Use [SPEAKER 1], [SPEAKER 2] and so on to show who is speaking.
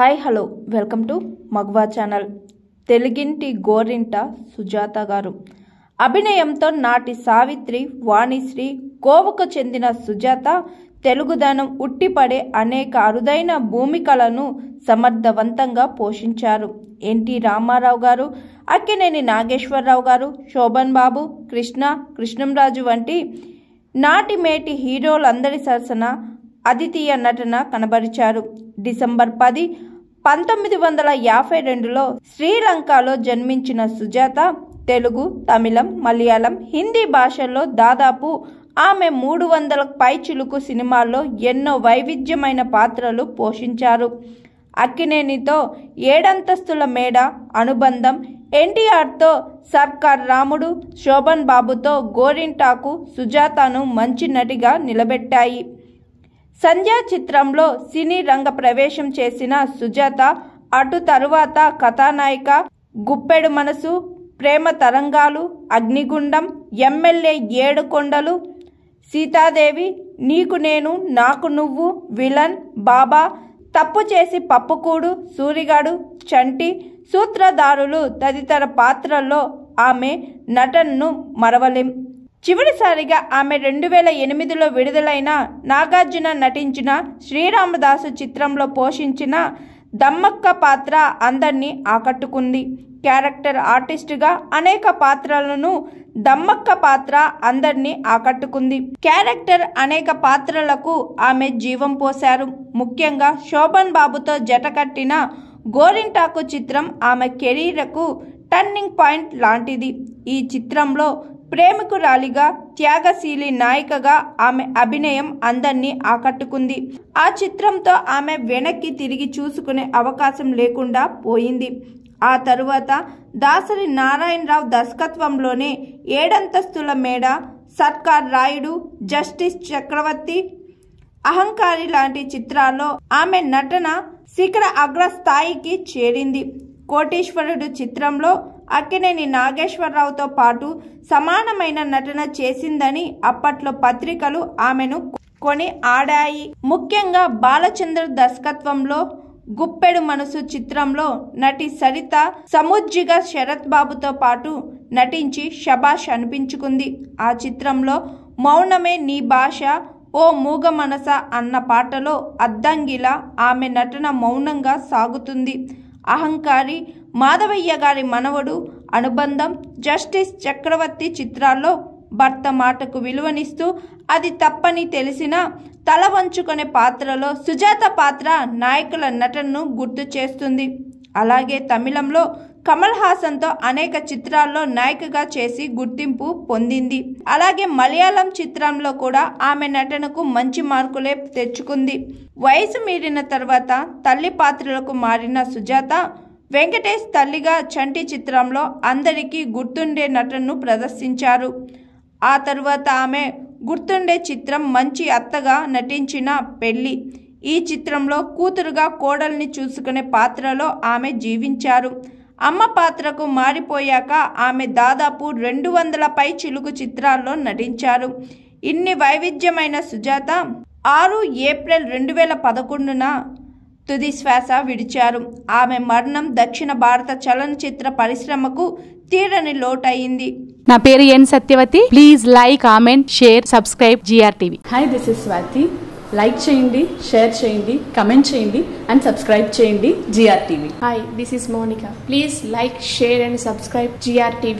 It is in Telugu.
[SPEAKER 1] Hi hello welcome to Magava channel. తెలుగింటి గోరింట సుజాత గారు అభినయంతో నాటి సావిత్రి వాణిశ్రీ కోవకు చెందిన సుజాత తెలుగుదనం ఉట్టిపడే అనేక అరుదైన భూమికలను సమర్థవంతంగా పోషించారు. ఎన్టీ రామారావు గారు, అక్కినేని నాగేశ్వరరావు గారు, శోభన్ బాబు, కృష్ణంరాజు వంటి నాటి మేటి హీరోలందరి సరసన అద్వితీయ నటన కనబరిచారు. డిసెంబర్ 10, 1952లో శ్రీలంకలో జన్మించిన సుజాత తెలుగు, తమిళం, మలయాళం, హిందీ భాషల్లో దాదాపు ఆమె 300 పైచిలుకు సినిమాల్లో ఎన్నో వైవిధ్యమైన పాత్రలు పోషించారు. అక్కినేనితో 7 అంతస్తుల మేడ, అనుబంధం, ఎన్టీఆర్తో సర్కార్ రాముడు, శోభన్ బాబుతో గోరింటాకు సుజాతను మంచి నటిగా నిలబెట్టాయి. సంధ్య చిత్రంలో సినీ రంగ ప్రవేశం చేసిన సుజాత అటు తరువాత కథానాయిక, గుప్పెడు మనసు, ప్రేమ తరంగాలు, అగ్నిగుండం, ఎమ్మెల్యే ఏడుకొండలు, సీతాదేవి, నీకు నేను నాకు నువ్వు, విలన్, బాబా, తప్పు చేసి పప్పుకూడు, సూరిగాడు, చంటి, సూత్రధారులు తదితర పాత్రల్లో ఆమె నటనను మరవలేం. చివరిసారిగా ఆమె 2008లో విడుదలైన నాగార్జున నటించిన శ్రీరామదాసు చిత్రంలో పోషించిన దమ్మక్క పాత్ర అందరినీ ఆకట్టుకుంది. క్యారెక్టర్ ఆర్టిస్టుగా అనేక పాత్రలను దమ్మక్క పాత్ర అందరినీ ఆకట్టుకుంది. అనేక పాత్రలకు ఆమె జీవం పోశారు. ముఖ్యంగా శోభన్ బాబుతో జట కట్టిన గోరింటాకు చిత్రం ఆమె కెరీర్కు టర్నింగ్ పాయింట్ లాంటిది. ఈ చిత్రంలో ప్రేమికురాలిగా, త్యాగశీలి నాయికగా ఆమె అభినయం అందరినీ ఆకట్టుకుంది. ఆ చిత్రంతో ఆమె వెనక్కి తిరిగి చూసుకునే అవకాశం లేకుండా పోయింది. ఆ తరువాత దాసరి నారాయణరావు దర్శకత్వంలోనే 7 అంతస్తుల మేడ, సర్కార్ రాయుడు, జస్టిస్ చక్రవర్తి, అహంకారి లాంటి చిత్రాల్లో ఆమె నటన శిఖర అగ్రస్థాయికి చేరింది. కోటీశ్వరుడు చిత్రంలో అక్కినేని నాగేశ్వరరావుతో పాటు సమానమైన నటన చేసిందని అప్పట్లో పత్రికలు ఆమెను కొని ఆడాయి. ముఖ్యంగా బాలచంద్ర దర్శకత్వంలో గుప్పెడు మనసు చిత్రంలో నటి సరిత సముజ్జిగా శరత్ బాబుతో పాటు నటించి శబాష్ అనిపించుకుంది. ఆ చిత్రంలో మౌనమే నీ భాష, ఓ మూగ మనస అన్న పాటలో అద్దంగిలా ఆమె నటన మౌనంగా సాగుతుంది. అహంకారి, మాధవయ్య గారి మనవడు, అనుబంధం, జస్టిస్ చక్రవర్తి చిత్రాల్లో భర్త మాటకు విలువనిస్తూ అది తప్పని తెలిసినా తల వంచుకునే పాత్రలో సుజాత పాత్ర నాయకుల నటనను గుర్తు చేస్తుంది. అలాగే తమిళంలో కమల్ హాసన్తో అనేక చిత్రాల్లో నాయికగా చేసి గుర్తింపు పొందింది. అలాగే మలయాళం చిత్రంలో కూడా ఆమె నటనకు మంచి మార్కులే తెచ్చుకుంది. వయసు మీరిన తర్వాత తల్లి పాత్రలకు మారిన సుజాత వెంకటేష్ తల్లిగా చంటి చిత్రంలో అందరికీ గుర్తుండే నటనను ప్రదర్శించారు. ఆ తరువాత ఆమె గుర్తుండే చిత్రం మంచి అత్తగా నటించిన పెళ్లి. ఈ చిత్రంలో కూతురుగా కోడల్ని చూసుకునే పాత్రలో ఆమె జీవించారు. అమ్మ పాత్రకు మారిపోయాక ఆమె దాదాపు 200 పై చిలుకు చిత్రాల్లో నటించారు. ఇన్ని వైవిధ్యమైన సుజాత 6 ఏప్రిల్ 2011న తుది శ్వాస విడిచారు. ఆమె మరణం దక్షిణ భారత చలనచిత్ర పరిశ్రమకు తీరని లోటయింది.
[SPEAKER 2] నా పేరు N Satyavathi. Please like, comment, share, subscribe GRTV.
[SPEAKER 3] Hi, this is Swathi. Like చేయండి, షేర్ చేయండి, కమెంట్ చేయండి అండ్ సబ్స్క్రైబ్ చేయండి GRTV.
[SPEAKER 4] Hi, this is Monika. Please like, share and subscribe GRTV.